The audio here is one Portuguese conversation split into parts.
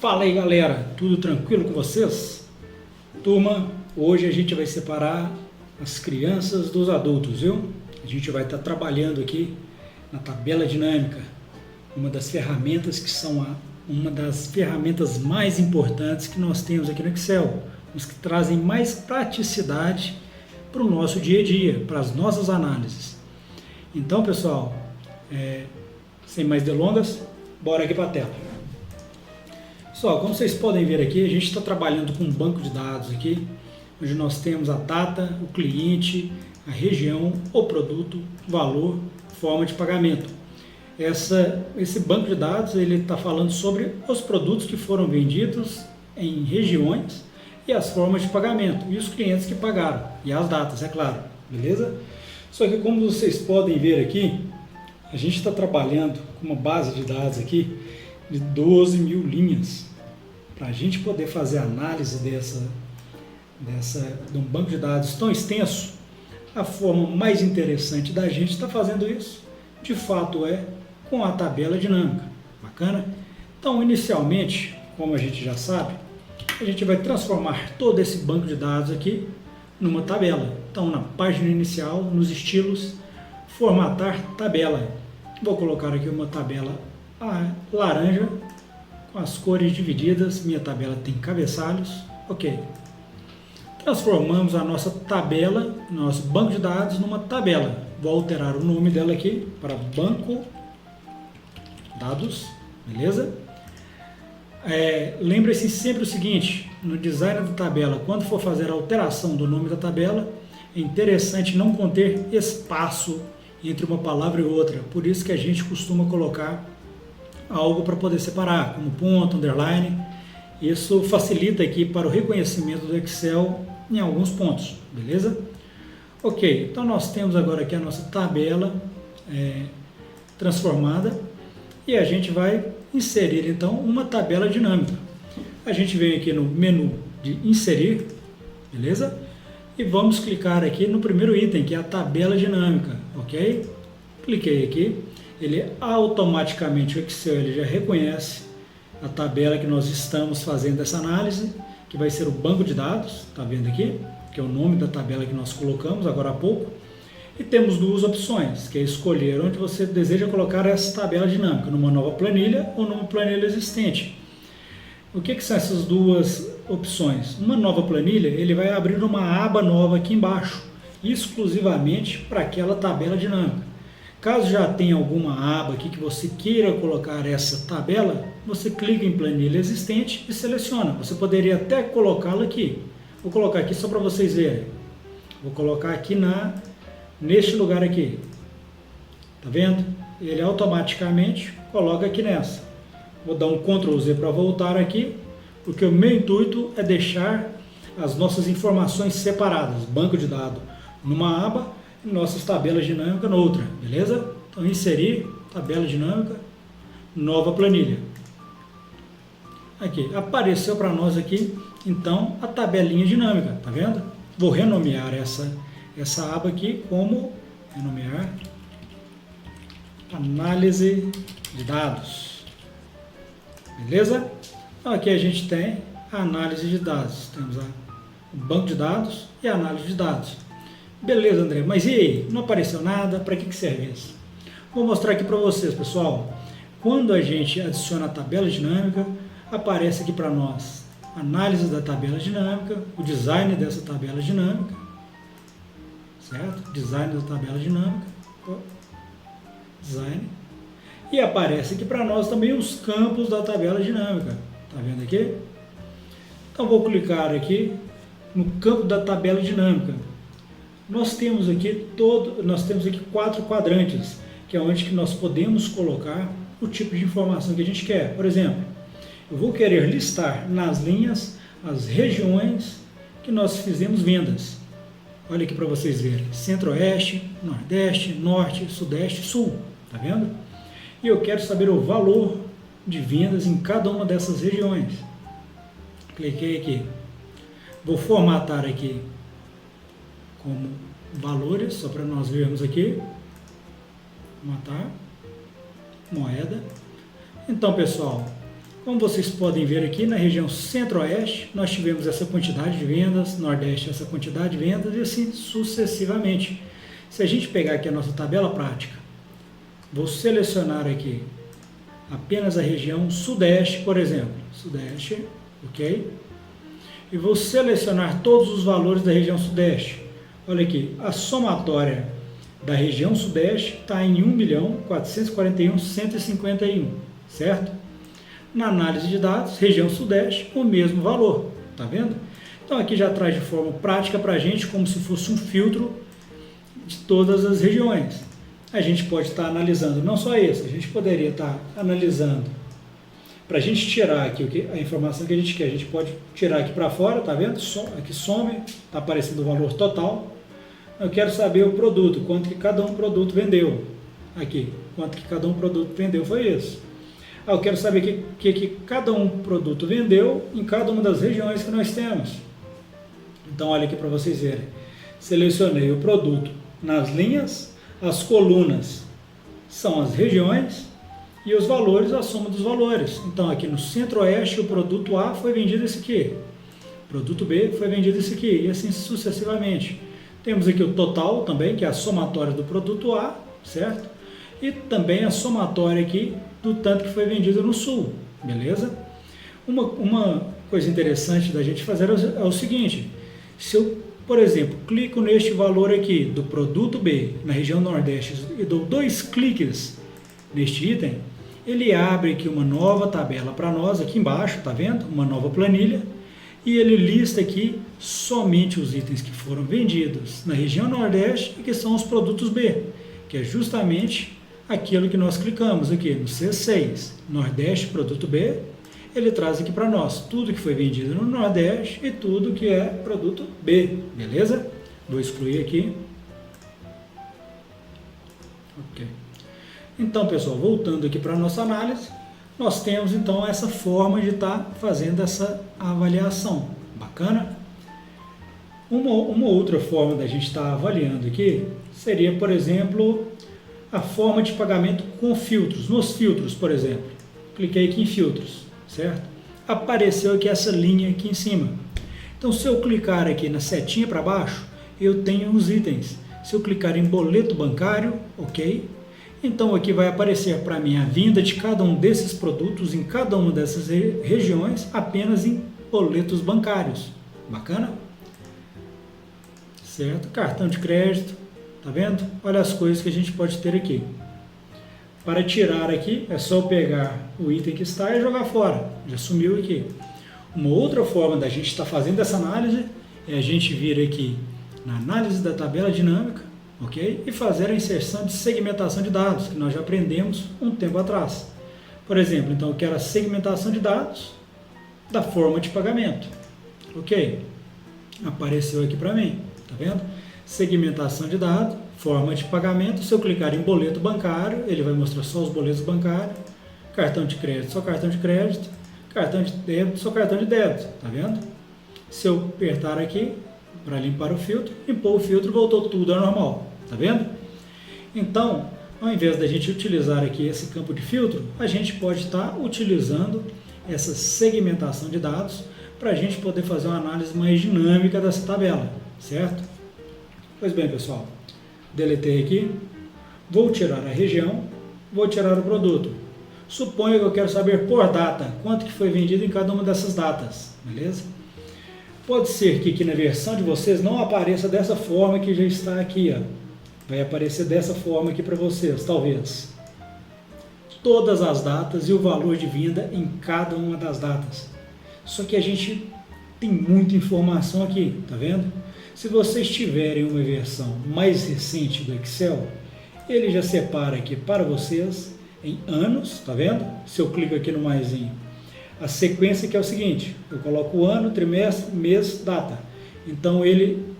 Fala aí galera, tudo tranquilo com vocês? Turma, hoje a gente vai separar as crianças dos adultos, viu? A gente vai estar trabalhando aqui na tabela dinâmica, uma das ferramentas que são uma das ferramentas mais importantes que nós temos aqui no Excel, os que trazem mais praticidade para o nosso dia a dia, para as nossas análises. Então pessoal, sem mais delongas, bora aqui para a tela. Pessoal, como vocês podem ver aqui, a gente está trabalhando com um banco de dados aqui, onde nós temos a data, o cliente, a região, o produto, valor, forma de pagamento. Esse banco de dados ele está falando sobre os produtos que foram vendidos em regiões e as formas de pagamento, e os clientes que pagaram, e as datas, é claro, beleza? Só que como vocês podem ver aqui, a gente está trabalhando com uma base de dados aqui de 12 mil linhas. Para a gente poder fazer a análise de um banco de dados tão extenso, a forma mais interessante da gente estar fazendo isso, de fato, é com a tabela dinâmica. Bacana? Então, inicialmente, como a gente já sabe, a gente vai transformar todo esse banco de dados aqui numa tabela. Então, na página inicial, nos estilos, formatar tabela. Vou colocar aqui uma tabela laranja, com as cores divididas, minha tabela tem cabeçalhos, ok. Transformamos a nossa tabela, nosso banco de dados, numa tabela. Vou alterar o nome dela aqui para banco dados, beleza? Lembre-se sempre o seguinte, no design da tabela, quando for fazer a alteração do nome da tabela, é interessante não conter espaço entre uma palavra e outra, por isso que a gente costuma colocar algo para poder separar, como ponto, underline. Isso facilita aqui para o reconhecimento do Excel em alguns pontos, beleza? Ok, então nós temos agora aqui a nossa tabela transformada e a gente vai inserir então uma tabela dinâmica. A gente vem aqui no menu de inserir, beleza? E vamos clicar aqui no primeiro item, que é a tabela dinâmica, ok? Cliquei aqui. Ele automaticamente, o Excel ele já reconhece a tabela que nós estamos fazendo essa análise, que vai ser o banco de dados, está vendo aqui? Que é o nome da tabela que nós colocamos agora há pouco. E temos duas opções, que é escolher onde você deseja colocar essa tabela dinâmica, numa nova planilha ou numa planilha existente. O que são essas duas opções? Uma nova planilha, ele vai abrir uma aba nova aqui embaixo, exclusivamente para aquela tabela dinâmica. Caso já tenha alguma aba aqui que você queira colocar essa tabela, você clica em planilha existente e seleciona. Você poderia até colocá-la aqui. Vou colocar aqui só para vocês verem. Vou colocar aqui neste lugar aqui. Tá vendo? Ele automaticamente coloca aqui nessa. Vou dar um Ctrl Z para voltar aqui, porque o meu intuito é deixar as nossas informações separadas. Banco de dados numa aba, nossas tabelas dinâmicas noutra, beleza? Então, inserir, tabela dinâmica, nova planilha. Aqui, apareceu para nós aqui, então, a tabelinha dinâmica, tá vendo? Vou renomear essa aba aqui como, renomear, análise de dados, beleza? Então, aqui a gente tem a análise de dados, temos o banco de dados e a análise de dados. Beleza, André, mas e aí? Não apareceu nada? Para que serve isso? Vou mostrar aqui para vocês, pessoal. Quando a gente adiciona a tabela dinâmica, aparece aqui para nós análise da tabela dinâmica, o design dessa tabela dinâmica, certo? Design da tabela dinâmica, design. E aparece aqui para nós também os campos da tabela dinâmica. Tá vendo aqui? Então vou clicar aqui no campo da tabela dinâmica. Nós temos aqui 4 quadrantes, que é onde que nós podemos colocar o tipo de informação que a gente quer. Por exemplo, eu vou querer listar nas linhas as regiões que nós fizemos vendas. Olha aqui para vocês verem, Centro-Oeste, Nordeste, Norte, Sudeste, Sul, tá vendo? E eu quero saber o valor de vendas em cada uma dessas regiões. Cliquei aqui, vou formatar aqui como valores, só para nós vermos aqui, matar, moeda. Então, pessoal, Como vocês podem ver aqui, na região centro-oeste, nós tivemos essa quantidade de vendas, nordeste essa quantidade de vendas e assim sucessivamente. Se a gente pegar aqui a nossa tabela prática, vou selecionar aqui apenas a região sudeste, por exemplo, sudeste, ok? E vou selecionar todos os valores da região sudeste. Olha aqui, a somatória da região sudeste está em 1.441.151, certo? Na análise de dados, região sudeste, o mesmo valor, tá vendo? Então aqui já traz de forma prática para a gente como se fosse um filtro de todas as regiões. A gente pode estar analisando não só isso, a gente poderia estar analisando para a gente tirar aqui a informação que a gente quer. A gente pode tirar aqui para fora, tá vendo? Aqui some, está aparecendo o valor total. Eu quero saber o produto, quanto que cada um produto vendeu. Aqui, quanto que cada um produto vendeu foi isso. Eu quero saber que cada um produto vendeu em cada uma das regiões que nós temos. Então, olha aqui para vocês verem. Selecionei o produto nas linhas, as colunas são as regiões e os valores, a soma dos valores. Então, aqui no centro-oeste, o produto A foi vendido esse aqui. O produto B foi vendido esse aqui, e assim sucessivamente. Temos aqui o total também, que é a somatória do produto A, certo? E também a somatória aqui do tanto que foi vendido no sul, beleza? Uma coisa interessante da gente fazer é o seguinte: se eu, por exemplo, clico neste valor aqui do produto B na região nordeste e dou 2 cliques neste item, ele abre aqui uma nova tabela para nós aqui embaixo, tá vendo? Uma nova planilha, e ele lista aqui somente os itens que foram vendidos na região nordeste e que são os produtos B, que é justamente aquilo que nós clicamos aqui no C6, Nordeste, produto B, ele traz aqui para nós tudo que foi vendido no Nordeste e tudo que é produto B, beleza? Vou excluir aqui. Ok. Então, pessoal, voltando aqui para a nossa análise, nós temos então essa forma de estar fazendo essa avaliação. Bacana? Uma outra forma da gente estar avaliando aqui seria, por exemplo, a forma de pagamento com filtros. Nos filtros, por exemplo, cliquei aqui em filtros, certo? Apareceu aqui essa linha aqui em cima. Então, se eu clicar aqui na setinha para baixo, eu tenho os itens. Se eu clicar em boleto bancário, ok? Então, aqui vai aparecer para mim a venda de cada um desses produtos em cada uma dessas regiões, apenas em boletos bancários. Bacana? Certo? Cartão de crédito. Tá vendo? Olha as coisas que a gente pode ter aqui. Para tirar aqui, é só eu pegar o item que está e jogar fora. Já sumiu aqui. Uma outra forma da gente estar fazendo essa análise é a gente vir aqui na análise da tabela dinâmica, ok? E fazer a inserção de segmentação de dados, que nós já aprendemos um tempo atrás. Por exemplo, então eu quero a segmentação de dados da forma de pagamento. Ok? Apareceu aqui para mim. Tá vendo? Segmentação de dados, forma de pagamento. Se eu clicar em boleto bancário, ele vai mostrar só os boletos bancários. Cartão de crédito, só cartão de crédito. Cartão de débito, só cartão de débito. Tá vendo? Se eu apertar aqui para limpar o filtro, limpou o filtro, voltou tudo ao normal. Tá vendo? Então, ao invés da gente utilizar aqui esse campo de filtro, a gente pode estar utilizando essa segmentação de dados para a gente poder fazer uma análise mais dinâmica dessa tabela, certo? Pois bem, pessoal, deletei aqui, vou tirar a região, vou tirar o produto. Suponho que eu quero saber por data, quanto que foi vendido em cada uma dessas datas, beleza? Pode ser que aqui na versão de vocês não apareça dessa forma que já está aqui, ó. Vai aparecer dessa forma aqui para vocês, talvez. Todas as datas e o valor de venda em cada uma das datas. Só que a gente tem muita informação aqui, tá vendo? Se vocês tiverem uma versão mais recente do Excel, ele já separa aqui para vocês em anos, tá vendo? Se eu clico aqui no maisinho, a sequência que é o seguinte, eu coloco o ano, trimestre, mês, data. Então ele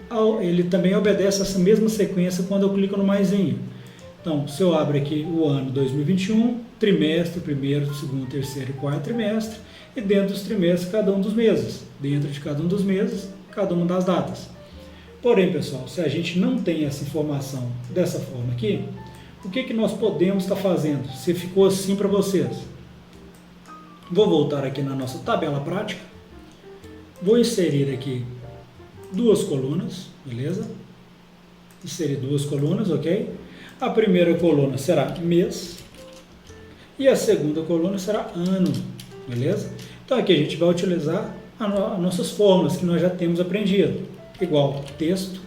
também obedece essa mesma sequência quando eu clico no maisinho. Então, se eu abro aqui o ano 2021, trimestre, primeiro, segundo, terceiro e quarto trimestre, e dentro dos trimestres, cada um dos meses. Dentro de cada um dos meses, cada uma das datas. Porém, pessoal, se a gente não tem essa informação dessa forma aqui, o que nós podemos estar fazendo? Se ficou assim para vocês. Vou voltar aqui na nossa tabela prática, vou inserir aqui duas colunas, beleza? Inserir duas colunas, ok? A primeira coluna será mês e a segunda coluna será ano, beleza? Então aqui a gente vai utilizar as nossas fórmulas que nós já temos aprendido, igual texto,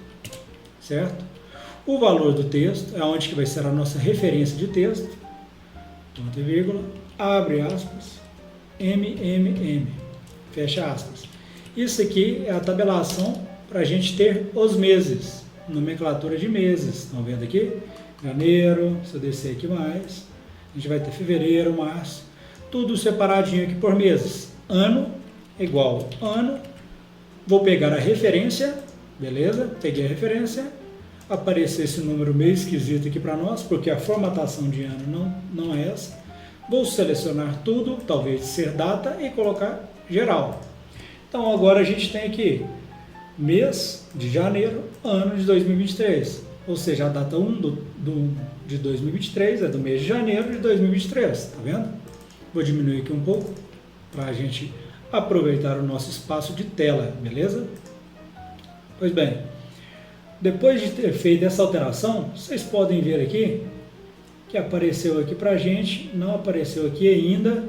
certo? O valor do texto é onde que vai ser a nossa referência de texto, ponto e vírgula, abre aspas, MMM, fecha aspas. Isso aqui é a tabelação para a gente ter os meses, nomenclatura de meses. Estão vendo aqui? Janeiro, se eu descer aqui mais, a gente vai ter fevereiro, março, tudo separadinho aqui por meses. Ano igual ano, vou pegar a referência, beleza? Peguei a referência, apareceu esse número meio esquisito aqui para nós, porque a formatação de ano não é essa. Vou selecionar tudo, talvez ser data e colocar geral. Então agora a gente tem aqui mês de janeiro, ano de 2023. Ou seja, a data 1 de 2023 é do mês de janeiro de 2023. Tá vendo? Vou diminuir aqui um pouco para a gente aproveitar o nosso espaço de tela, beleza? Pois bem, depois de ter feito essa alteração, vocês podem ver aqui que apareceu aqui para a gente, não apareceu aqui ainda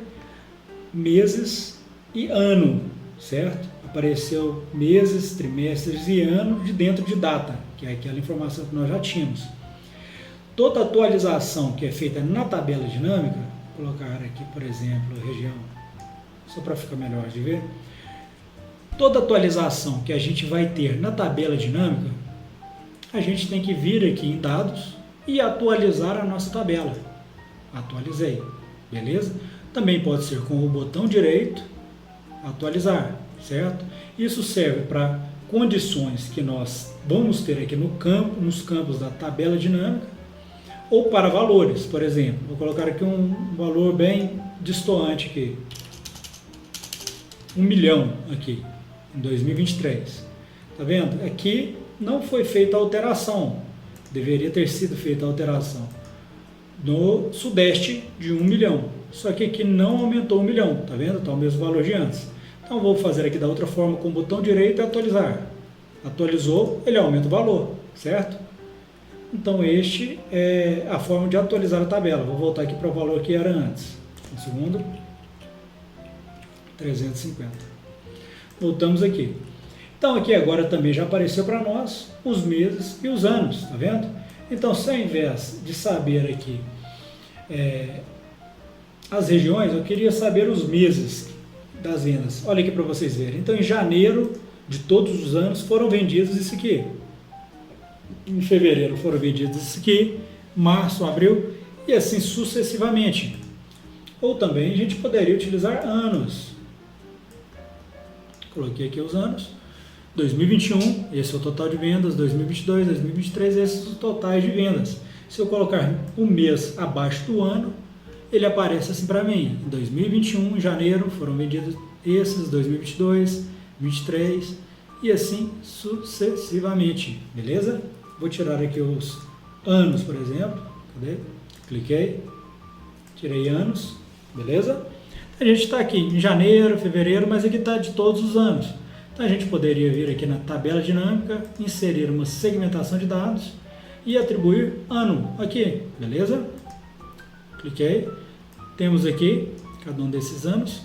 meses e ano, certo? Apareceu meses, trimestres e ano de dentro de data, que é aquela informação que nós já tínhamos. Toda atualização que é feita na tabela dinâmica, vou colocar aqui, por exemplo, região, só para ficar melhor de ver, toda atualização que a gente vai ter na tabela dinâmica, a gente tem que vir aqui em dados e atualizar a nossa tabela. Atualizei, beleza? Também pode ser com o botão direito, atualizar, certo? Isso serve para condições que nós vamos ter aqui no campo, nos campos da tabela dinâmica, ou para valores, por exemplo. Vou colocar aqui um valor bem destoante aqui. 1 milhão aqui, em 2023. Tá vendo? Aqui não foi feita a alteração. Deveria ter sido feita a alteração no sudeste de 1 milhão. Só que aqui não aumentou 1 milhão. Tá vendo? Está o mesmo valor de antes. Então vou fazer aqui da outra forma com o botão direito e atualizar. Atualizou, ele aumenta o valor, certo? Então este é a forma de atualizar a tabela. Vou voltar aqui para o valor que era antes. Um segundo. 350. Voltamos aqui. Então aqui agora também já apareceu para nós os meses e os anos, tá vendo? Então se ao invés de saber aqui as regiões, eu queria saber os meses das vendas. Olha aqui para vocês verem. Então em janeiro de todos os anos foram vendidos isso aqui. Em fevereiro foram vendidos isso aqui, março, abril e assim sucessivamente. Ou também a gente poderia utilizar anos. Coloquei aqui os anos. 2021, esse é o total de vendas. 2022, 2023, esses são os totais de vendas. Se eu colocar o mês abaixo do ano, ele aparece assim para mim. Em 2021, em janeiro, foram vendidos esses, 2022, 2023 e assim sucessivamente, beleza? Vou tirar aqui os anos, por exemplo. Cadê? Cliquei, tirei anos, beleza? A gente está aqui em janeiro, fevereiro, mas aqui está de todos os anos. Então a gente poderia vir aqui na tabela dinâmica, inserir uma segmentação de dados e atribuir ano aqui, beleza? Cliquei, temos aqui cada um desses anos,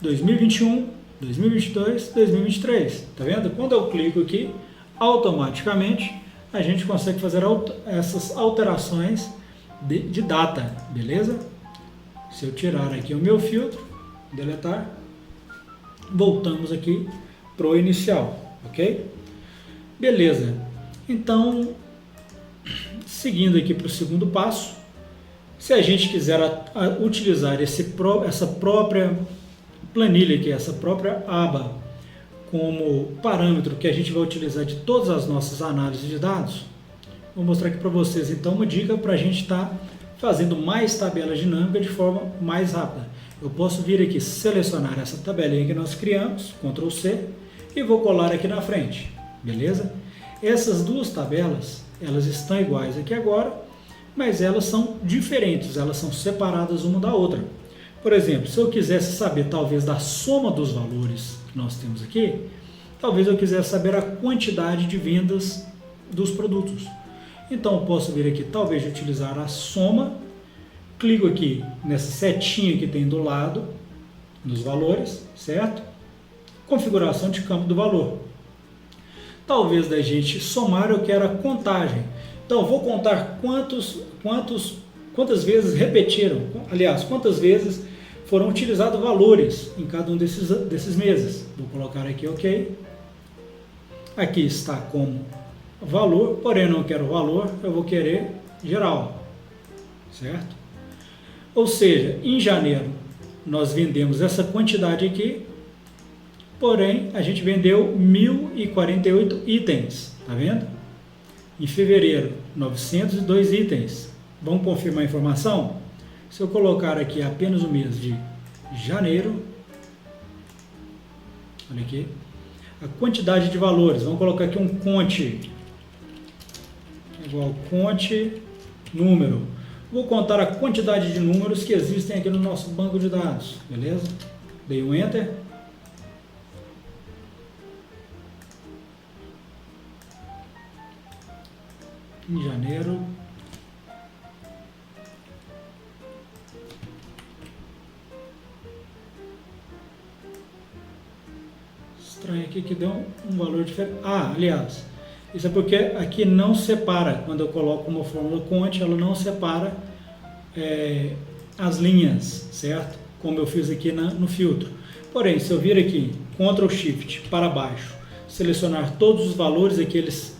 2021, 2022, 2023, tá vendo? Quando eu clico aqui, automaticamente a gente consegue fazer essas alterações de data, beleza? Se eu tirar aqui o meu filtro, deletar, voltamos aqui para o inicial, ok? Beleza, então, seguindo aqui para o segundo passo, se a gente quiser utilizar essa própria planilha aqui, essa própria aba, como parâmetro que a gente vai utilizar de todas as nossas análises de dados, vou mostrar aqui para vocês então uma dica para a gente estar fazendo mais tabela dinâmica de forma mais rápida. Eu posso vir aqui selecionar essa tabelinha que nós criamos, Ctrl C, e vou colar aqui na frente, beleza? Essas duas tabelas, elas estão iguais aqui agora, mas elas são diferentes, elas são separadas uma da outra. Por exemplo, se eu quisesse saber talvez da soma dos valores que nós temos aqui, talvez eu quisesse saber a quantidade de vendas dos produtos. Então eu posso vir aqui, talvez utilizar a soma, clico aqui nessa setinha que tem do lado dos valores, certo? Configuração de campo do valor. Talvez da gente somar eu quero a contagem. Então eu vou contar quantas vezes repetiram, aliás, quantas vezes foram utilizados valores em cada um desses meses. Vou colocar aqui OK. Aqui está como valor, porém não quero valor, eu vou querer geral, certo? Ou seja, em janeiro nós vendemos essa quantidade aqui, porém a gente vendeu 1.048 itens, tá vendo? Em fevereiro, 902 itens. Vamos confirmar a informação? Se eu colocar aqui apenas o mês de janeiro, olha aqui, a quantidade de valores, vamos colocar aqui um conte, igual conte número. Vou contar a quantidade de números que existem aqui no nosso banco de dados, beleza? Dei um Enter. Em janeiro, estranho aqui que deu um valor diferente. Aliás, isso é porque aqui não separa, quando eu coloco uma fórmula Conte, ela não separa as linhas, certo? Como eu fiz aqui no filtro. Porém, se eu vir aqui, Ctrl Shift para baixo, selecionar todos os valores aqui, eles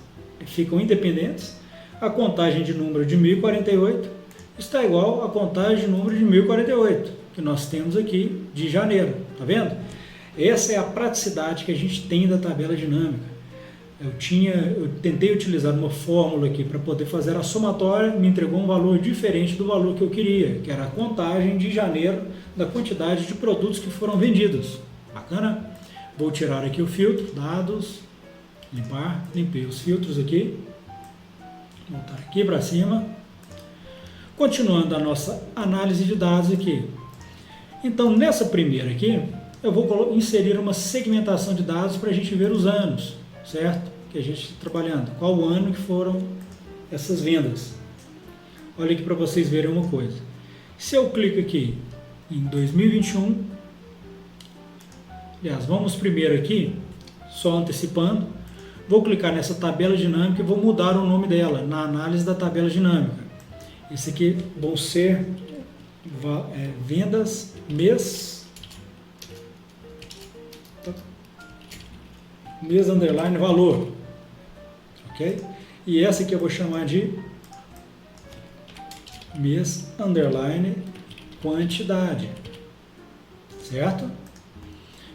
ficam independentes. A contagem de número de 1048 está igual à contagem de número de 1048 que nós temos aqui de janeiro, tá vendo? Essa é a praticidade que a gente tem da tabela dinâmica. Eu tentei utilizar uma fórmula aqui para poder fazer a somatória, me entregou um valor diferente do valor que eu queria, que era a contagem de janeiro da quantidade de produtos que foram vendidos. Bacana? Vou tirar aqui o filtro, dados, limpar, limpei os filtros aqui. Voltar aqui para cima. Continuando a nossa análise de dados aqui. Então, nessa primeira aqui, eu vou inserir uma segmentação de dados para a gente ver os anos, certo? Que a gente está trabalhando. Qual o ano que foram essas vendas. Olha aqui para vocês verem uma coisa. Se eu clico aqui em 2021, aliás, vamos primeiro aqui, só antecipando, vou clicar nessa tabela dinâmica e vou mudar o nome dela na análise da tabela dinâmica. Esse aqui vão ser vendas mês underline valor, ok? E essa aqui eu vou chamar de mês underline quantidade, certo?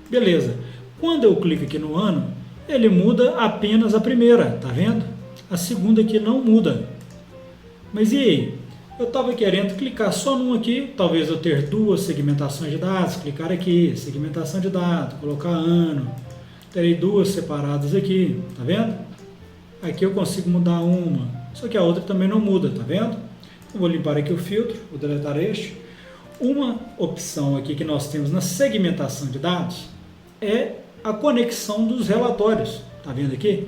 Beleza. Quando eu clico aqui no ano, ele muda apenas a primeira, tá vendo? A segunda aqui não muda. Mas e aí? Eu estava querendo clicar só num aqui, talvez eu ter duas segmentações de dados, clicar aqui, segmentação de dados, colocar ano, terei duas separadas aqui, tá vendo? Aqui eu consigo mudar uma, só que a outra também não muda, tá vendo? Eu vou limpar aqui o filtro, vou deletar este. Uma opção aqui que nós temos na segmentação de dados é a conexão dos relatórios, tá vendo aqui?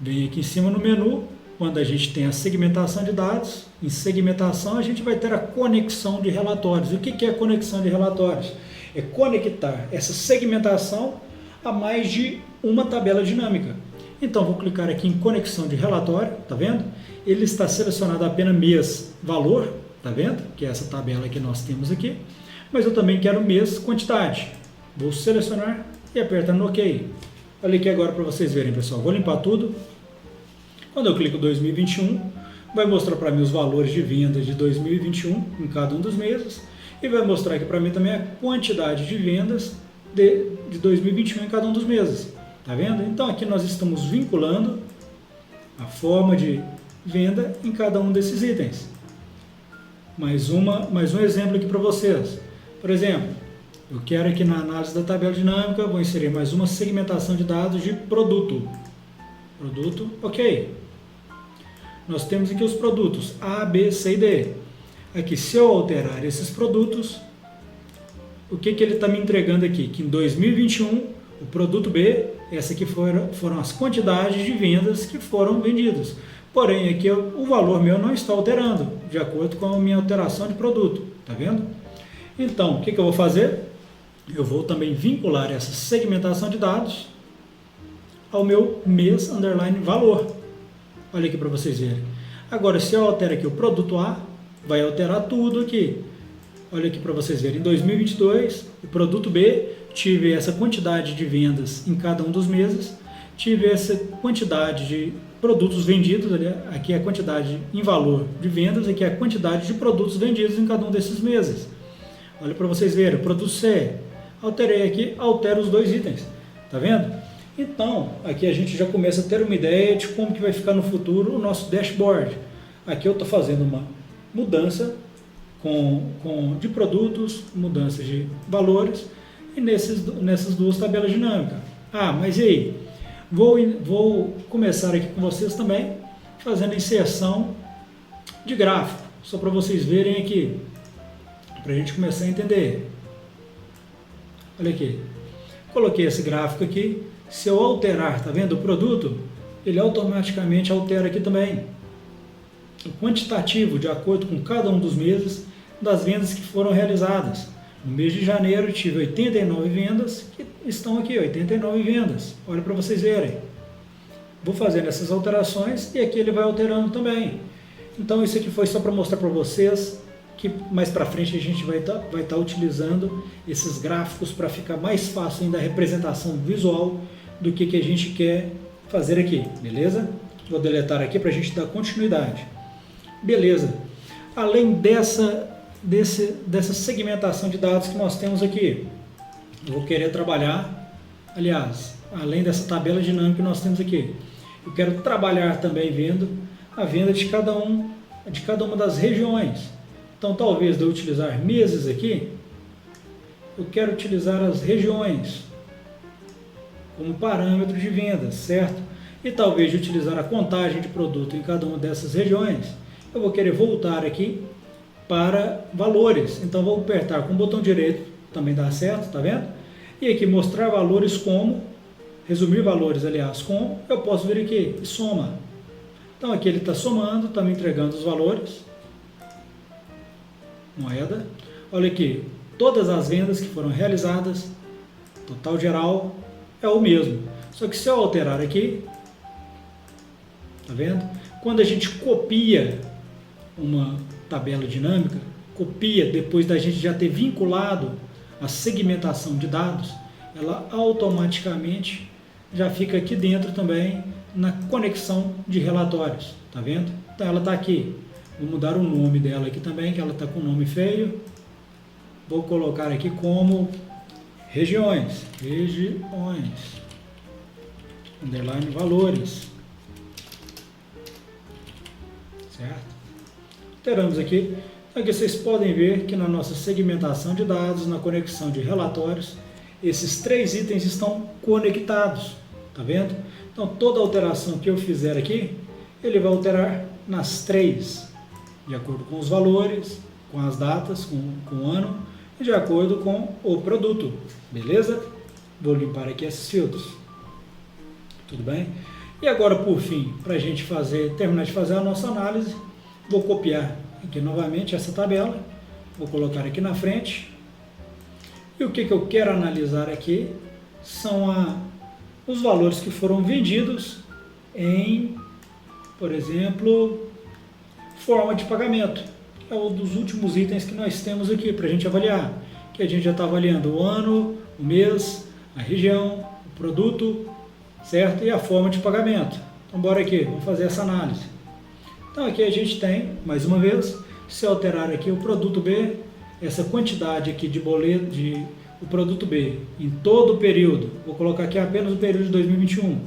Vem aqui em cima no menu, quando a gente tem a segmentação de dados, em segmentação a gente vai ter a conexão de relatórios. O que é a conexão de relatórios? É conectar essa segmentação a mais de uma tabela dinâmica. Então vou clicar aqui em conexão de relatório, tá vendo? Ele está selecionado apenas mês valor, tá vendo? Que é essa tabela que nós temos aqui. Mas eu também quero mês quantidade. Vou selecionar e apertar no OK. Olha aqui agora para vocês verem, pessoal. Vou limpar tudo. Quando eu clico 2021, vai mostrar para mim os valores de vendas de 2021 em cada um dos meses. E vai mostrar aqui para mim também a quantidade de vendas de 2021 em cada um dos meses. Tá vendo? Então aqui nós estamos vinculando a forma de venda em cada um desses itens. Mais um exemplo aqui para vocês. Por exemplo, eu quero aqui na análise da tabela dinâmica, vou inserir mais uma segmentação de dados de produto. Produto, ok. Nós temos aqui os produtos A, B, C e D. Aqui, se eu alterar esses produtos, o que ele está me entregando aqui? Que em 2021, o produto B, essa aqui foram as quantidades de vendas que foram vendidas. Porém, aqui o valor meu não está alterando, de acordo com a minha alteração de produto. Tá vendo? Então, o que eu vou fazer? Eu vou também vincular essa segmentação de dados ao meu mês underline valor. Olha aqui para vocês verem. Agora, se eu altero aqui o produto A, vai alterar tudo aqui. Olha aqui para vocês verem. Em 2022, o produto B, tive essa quantidade de vendas em cada um dos meses, tive essa quantidade de produtos vendidos, aqui é a quantidade em valor de vendas, aqui é a quantidade de produtos vendidos em cada um desses meses. Olha para vocês verem, o produto C, alterei aqui, altero os dois itens, tá vendo? Então, aqui a gente já começa a ter uma ideia de como que vai ficar no futuro o nosso dashboard. Aqui eu estou fazendo uma mudança de produtos, mudança de valores, e nessas duas tabelas dinâmicas. Ah, mas e aí? Vou começar aqui com vocês também, fazendo inserção de gráfico, só para vocês verem aqui, para a gente começar a entender. Olha aqui, coloquei esse gráfico aqui, se eu alterar, tá vendo, o produto, ele automaticamente altera aqui também o quantitativo, de acordo com cada um dos meses, das vendas que foram realizadas. No mês de janeiro tive 89 vendas, que estão aqui, 89 vendas. Olha para vocês verem. Vou fazendo essas alterações e aqui ele vai alterando também. Então isso aqui foi só para mostrar para vocês que mais para frente a gente vai tá utilizando esses gráficos para ficar mais fácil ainda a representação visual do que a gente quer fazer aqui, beleza? Vou deletar aqui para a gente dar continuidade. Beleza. Além dessa segmentação de dados que nós temos aqui, eu vou querer trabalhar, aliás, além dessa tabela dinâmica que nós temos aqui, eu quero trabalhar também vendo a venda de cada uma das regiões. Então, talvez de eu utilizar meses aqui, eu quero utilizar as regiões como parâmetro de vendas, certo? E talvez de utilizar a contagem de produto em cada uma dessas regiões, eu vou querer voltar aqui para valores. Então, vou apertar com o botão direito, também dá certo, tá vendo? E aqui mostrar valores como, resumir valores, aliás, com, eu posso vir aqui, soma. Então, aqui ele está somando, está me entregando os valores. Moeda. Olha aqui, todas as vendas que foram realizadas, total geral é o mesmo. Só que se eu alterar aqui, tá vendo? Quando a gente copia uma tabela dinâmica, copia depois da gente já ter vinculado a segmentação de dados, ela automaticamente já fica aqui dentro também na conexão de relatórios, tá vendo? Então ela está aqui. Vou mudar o nome dela aqui também, que ela está com nome feio. Vou colocar aqui como regiões. Underline valores. Certo? Teremos aqui. Aqui vocês podem ver que na nossa segmentação de dados, na conexão de relatórios, esses três itens estão conectados. Tá vendo? Então toda alteração que eu fizer aqui, ele vai alterar nas três, de acordo com os valores, com as datas, com o ano e de acordo com o produto, beleza? Vou limpar aqui esses filtros, tudo bem? E agora, por fim, para a gente terminar de fazer a nossa análise, vou copiar aqui novamente essa tabela, vou colocar aqui na frente, e o que eu quero analisar aqui são os valores que foram vendidos em, por exemplo, forma de pagamento, que é um dos últimos itens que nós temos aqui para a gente avaliar, que a gente já está avaliando o ano, o mês, a região, o produto, certo? E a forma de pagamento. Então bora aqui, vamos fazer essa análise. Então aqui a gente tem, mais uma vez, se alterar aqui o produto B, essa quantidade aqui de boleto, o produto B, em todo o período, vou colocar aqui apenas o período de 2021.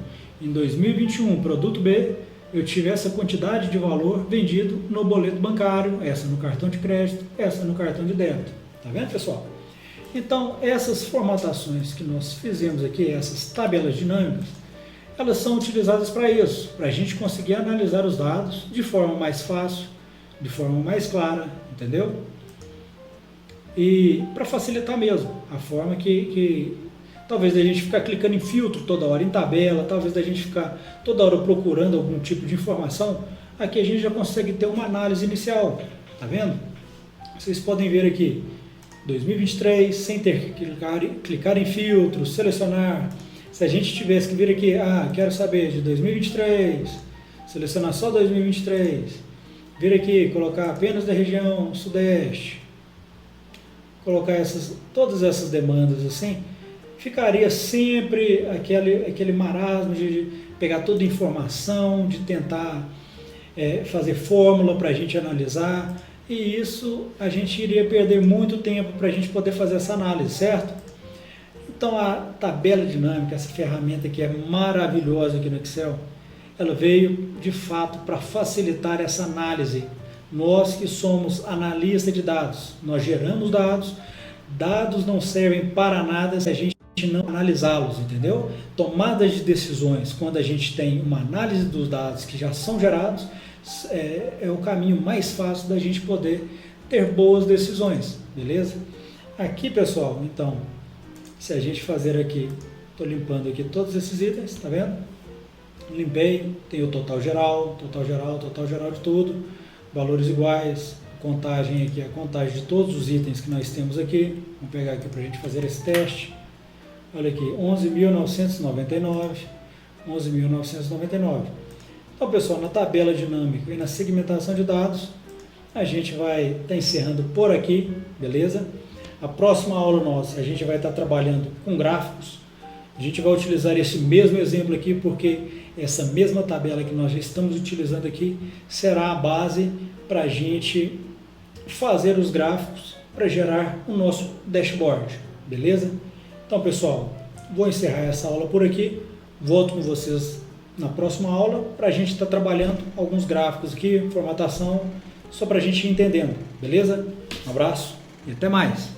Em 2021, produto B, eu tive essa quantidade de valor vendido no boleto bancário, essa no cartão de crédito, essa no cartão de débito. Tá vendo, pessoal? Então, essas formatações que nós fizemos aqui, essas tabelas dinâmicas, elas são utilizadas para isso, para a gente conseguir analisar os dados de forma mais fácil, de forma mais clara, entendeu? e para facilitar mesmo a forma que talvez a gente ficar clicando em filtro toda hora, em tabela, talvez a gente ficar toda hora procurando algum tipo de informação, aqui a gente já consegue ter uma análise inicial, tá vendo? Vocês podem ver aqui, 2023, sem ter que clicar em filtro, selecionar. Se a gente tivesse que vir aqui, quero saber de 2023, selecionar só 2023, vir aqui, colocar apenas da região sudeste, colocar todas essas demandas assim, ficaria sempre aquele marasmo de pegar toda a informação, de tentar fazer fórmula para a gente analisar, e isso a gente iria perder muito tempo para a gente poder fazer essa análise, certo? Então a tabela dinâmica, essa ferramenta que é maravilhosa aqui no Excel, ela veio de fato para facilitar essa análise. Nós que somos analistas de dados, nós geramos dados, dados não servem para nada se a gente não analisá-los, entendeu? Tomadas de decisões, quando a gente tem uma análise dos dados que já são gerados, é o caminho mais fácil da gente poder ter boas decisões, beleza? Aqui, pessoal, então, se a gente fazer aqui, estou limpando aqui todos esses itens, tá vendo? Limpei, tem o total geral de tudo, valores iguais, contagem aqui, a contagem de todos os itens que nós temos aqui. Vamos pegar aqui para a gente fazer esse teste. Olha aqui, 11.999, 11.999. Então, pessoal, na tabela dinâmica e na segmentação de dados, a gente vai estar encerrando por aqui, beleza? A próxima aula nossa, a gente vai estar trabalhando com gráficos. A gente vai utilizar esse mesmo exemplo aqui, porque essa mesma tabela que nós já estamos utilizando aqui será a base para a gente fazer os gráficos para gerar o nosso dashboard, beleza? Então, pessoal, vou encerrar essa aula por aqui, volto com vocês na próxima aula para a gente estar trabalhando alguns gráficos aqui, formatação, só para a gente ir entendendo, beleza? Um abraço e até mais!